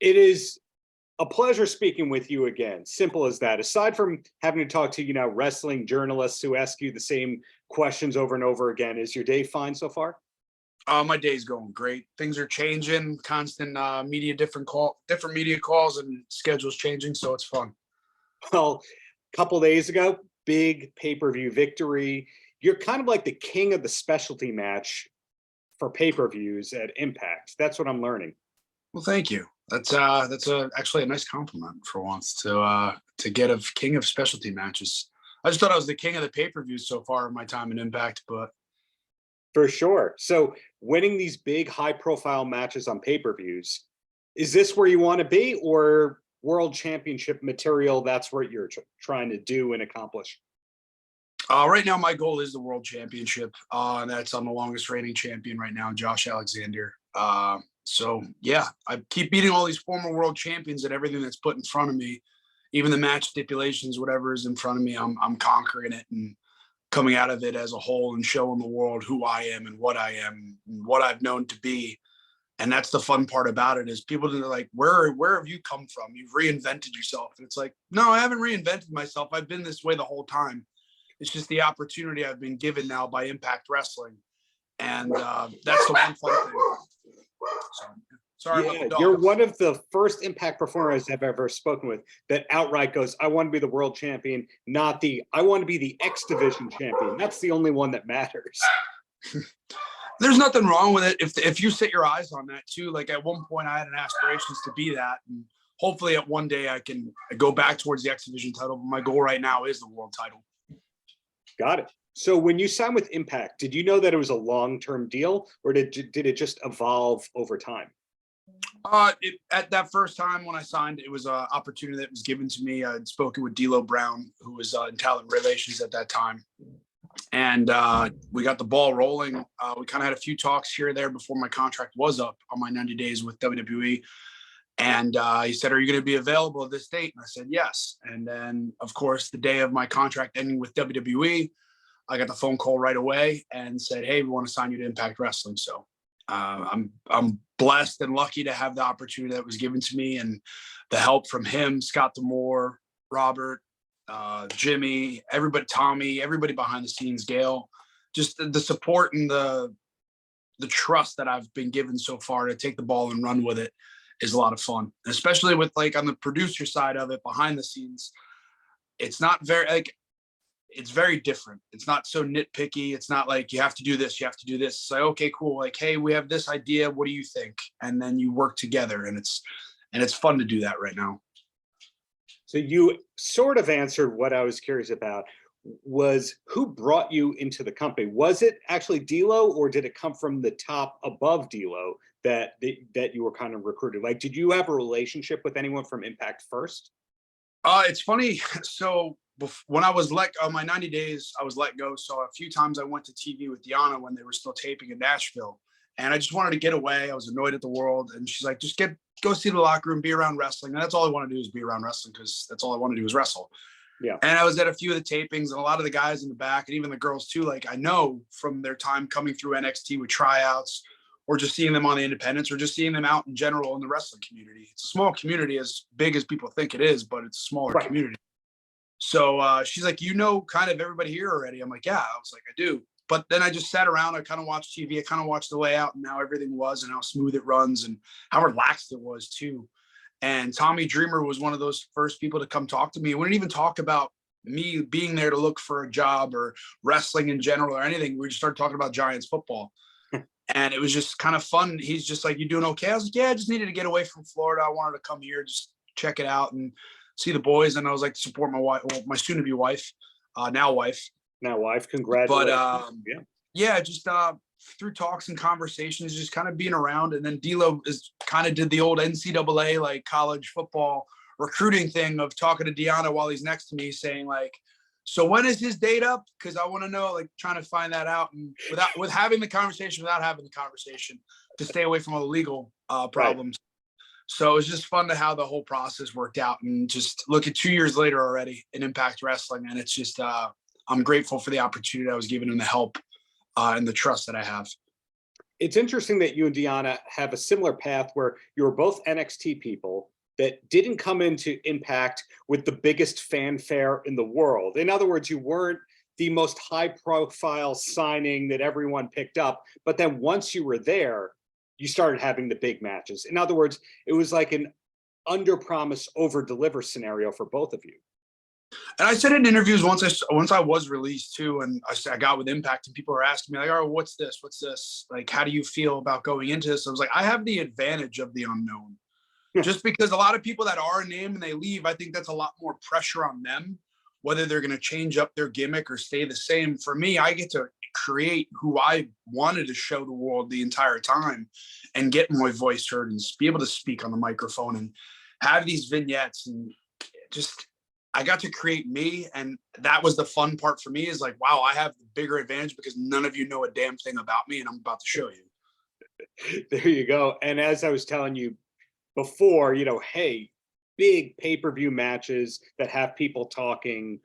It is a pleasure speaking with you again. Simple as that. Aside from having to talk to, wrestling journalists who ask you the same questions over and over again, is your day fine so far? My day's going great. Things are changing, constant different media calls and schedules changing, so it's fun. Well, a couple days ago, big pay-per-view victory. You're kind of like the king of the specialty match for pay-per-views at Impact. That's what I'm learning. Well, thank you. That's actually a nice compliment for once to get a king of specialty matches. I just thought I was the king of the pay-per-views so far in my time in Impact, but For sure. So winning these big high-profile matches on pay-per-views, is this where you want to be, or world championship material, that's what you're trying to do and accomplish? right now my goal is the world championship. And that's on the longest reigning champion right now, Josh Alexander. So yeah, I keep beating all these former world champions at everything that's put in front of me, even the match stipulations, whatever is in front of me, I'm conquering it and coming out of it as a whole and showing the world who I am and what I've known to be. And that's the fun part about it, is people are like, where have you come from? You've reinvented yourself. And it's like, no, I haven't reinvented myself. I've been this way the whole time. It's just the opportunity I've been given now by Impact Wrestling. And that's the one fun thing. So, sorry about the dog. You're one of the first Impact performers I've ever spoken with that outright goes, I want to be the world champion, not I want to be the X Division champion. That's the only one that matters. There's nothing wrong with it if you set your eyes on that too. Like at one point I had an aspirations to be that, and hopefully at one day I can go back towards the X Division title, but my goal right now is the world title. Got it. So when you signed with Impact, did you know that it was a long-term deal, or did it just evolve over time? At that first time when I signed, it was an opportunity that was given to me. I'd spoken with D'Lo Brown, who was in talent relations at that time. And we got the ball rolling. We kind of had a few talks here or there before my contract was up on my 90 days with WWE. And he said, are you going to be available at this date? And I said, yes. And then, of course, the day of my contract ending with WWE, I got the phone call right away and said, hey, we want to sign you to Impact Wrestling. So I'm blessed and lucky to have the opportunity that was given to me, and the help from him, Scott D'Amore, Robert, Jimmy, everybody, Tommy, everybody behind the scenes, Gail, just the support and the trust that I've been given so far to take the ball and run with it is a lot of fun, especially with like on the producer side of it, behind the scenes. It's not very it's very different. It's not so nitpicky. It's not like you have to do this, you have to do this. It's like, okay, cool. Like, hey, we have this idea. What do you think? And then you work together, and it's fun to do that right now. So you sort of answered what I was curious about, was who brought you into the company? Was it actually D'Lo, or did it come from the top above D'Lo that you were kind of recruited? Like, did you have a relationship with anyone from Impact first? It's funny. So when I was on my 90 days, I was let go. So a few times I went to TV with Deanna when they were still taping in Nashville, and I just wanted to get away. I was annoyed at the world, and she's like, just go see the locker room, be around wrestling. And that's all I want to do, is be around wrestling, because that's all I want to do is wrestle. Yeah. And I was at a few of the tapings, and a lot of the guys in the back, and even the girls too, like I know from their time coming through NXT with tryouts, or just seeing them on the independents, or just seeing them out in general in the wrestling community. It's a small community, as big as people think it is, but it's a smaller community. So she's like, kind of everybody here already. I'm like, yeah. I was like, I do. But then I just sat around. I kind of watched TV. I kind of watched the layout and how everything was and how smooth it runs and how relaxed it was too. And Tommy Dreamer was one of those first people to come talk to me. We didn't even talk about me being there to look for a job or wrestling in general or anything. We just started talking about Giants football. And it was just kind of fun. He's just like, you doing okay? I was like, yeah, I just needed to get away from Florida. I wanted to come here, just check it out and see the boys. And I was like, to support my wife, well, my soon to be wife, now wife. Congratulations. But just through talks and conversations, just kind of being around. And then D'Lo kind of did the old NCAA, like college football recruiting thing of talking to Deanna while he's next to me, saying like, so when is his date up? Because I want to know, like trying to find that out, and without having the conversation, to stay away from all the legal problems. Right. So it was just fun to how the whole process worked out, and just look at 2 years later already in Impact Wrestling. And it's just, I'm grateful for the opportunity I was given and the help and the trust that I have. It's interesting that you and Deanna have a similar path where you were both NXT people that didn't come into Impact with the biggest fanfare in the world. In other words, you weren't the most high profile signing that everyone picked up. But then once you were there, you started having the big matches. In other words, it was like an under promise, over deliver scenario for both of you. And I said in interviews once I was released too, and I got with Impact, and people were asking me like, "Oh, what's this? What's this? Like, how do you feel about going into this?" I was like, I have the advantage of the unknown, just because a lot of people that are a name and they leave, I think that's a lot more pressure on them, whether they're going to change up their gimmick or stay the same. For me, I get to create who I wanted to show the world the entire time, and get my voice heard and be able to speak on the microphone and have these vignettes and just. I got to create me, and that was the fun part for me, is like, wow, I have the bigger advantage because none of you know a damn thing about me, and I'm about to show you. There you go. And as I was telling you before, hey, big pay-per-view matches that have people talking,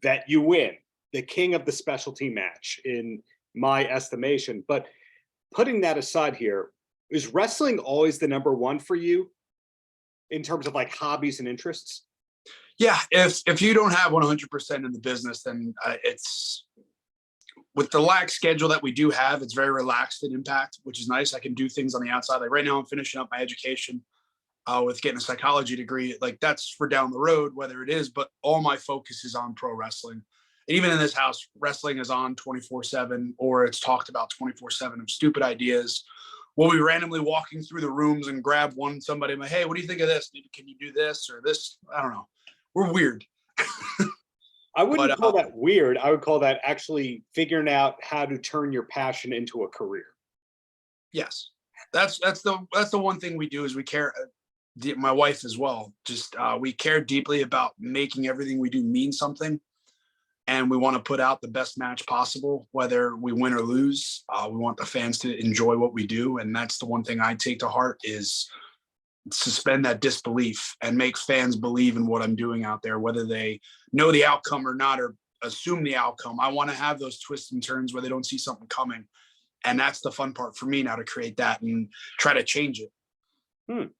that you win, the king of the specialty match in my estimation. But putting that aside here, is wrestling always the number one for you in terms of like hobbies and interests? Yeah, if you don't have 100% in the business, then it's, with the lax schedule that we do have, it's very relaxed in Impact, which is nice. I can do things on the outside. Like right now, I'm finishing up my education with getting a psychology degree. Like that's for down the road, whether it is, but all my focus is on pro wrestling. And even in this house, wrestling is on 24/7, or it's talked about 24/7 of stupid ideas. We'll be randomly walking through the rooms and grab somebody, like, hey, what do you think of this? Maybe can you do this or this? I don't know. We're weird. I wouldn't call that weird. I would call that actually figuring out how to turn your passion into a career. Yes, that's the one thing we do, is we care. My wife as well. Just we care deeply about making everything we do mean something, and we want to put out the best match possible, whether we win or lose. We want the fans to enjoy what we do, and that's the one thing I take to heart, is suspend that disbelief and make fans believe in what I'm doing out there, whether they know the outcome or not, or assume the outcome. I want to have those twists and turns where they don't see something coming. And that's the fun part for me now, to create that and try to change it.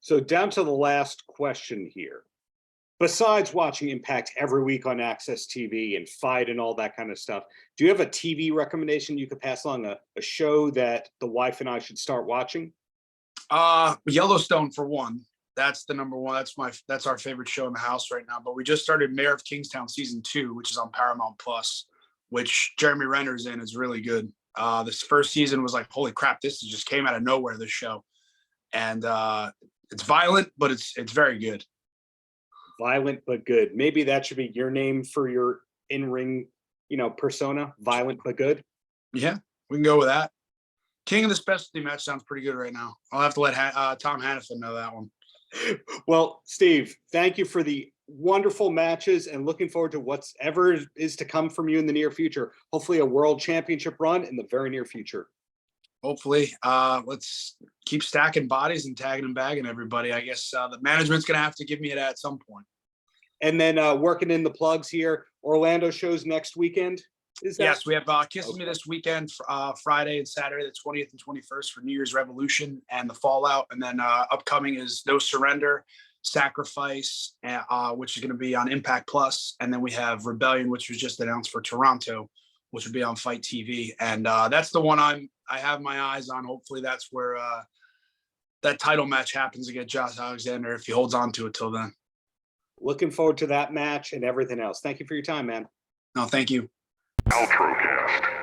So down to the last question here. Besides watching Impact every week on Access TV and Fight and all that kind of stuff, do you have a TV recommendation you could pass along, a show that the wife and I should start watching? Yellowstone for one. That's the number one. That's our favorite show in the house right now. But we just started Mayor of Kingstown season 2, which is on Paramount Plus, which Jeremy Renner's in, is really good. This first season was like, holy crap, this just came out of nowhere, this show. And it's violent, but it's very good. Violent but good. Maybe that should be your name for your in-ring, persona. Violent but good. Yeah, we can go with that. King of the specialty match sounds pretty good right now. I'll have to let Tom Hannafin know that one. Well, Steve, thank you for the wonderful matches, and looking forward to whatever is to come from you in the near future. Hopefully a world championship run in the very near future. Hopefully. Let's keep stacking bodies and tagging and bagging everybody. I guess the management's going to have to give me it at some point. And then working in the plugs here, Orlando shows next weekend. Yes, we have Kiss Me this weekend, Friday and Saturday, the 20th and 21st for New Year's Revolution and the Fallout. And then upcoming is No Surrender, Sacrifice, which is going to be on Impact Plus. And then we have Rebellion, which was just announced for Toronto, which will be on Fight TV. And that's the one I have my eyes on. Hopefully that's where that title match happens against Josh Alexander, if he holds on to it till then. Looking forward to that match and everything else. Thank you for your time, man. No, thank you. Paltrocast.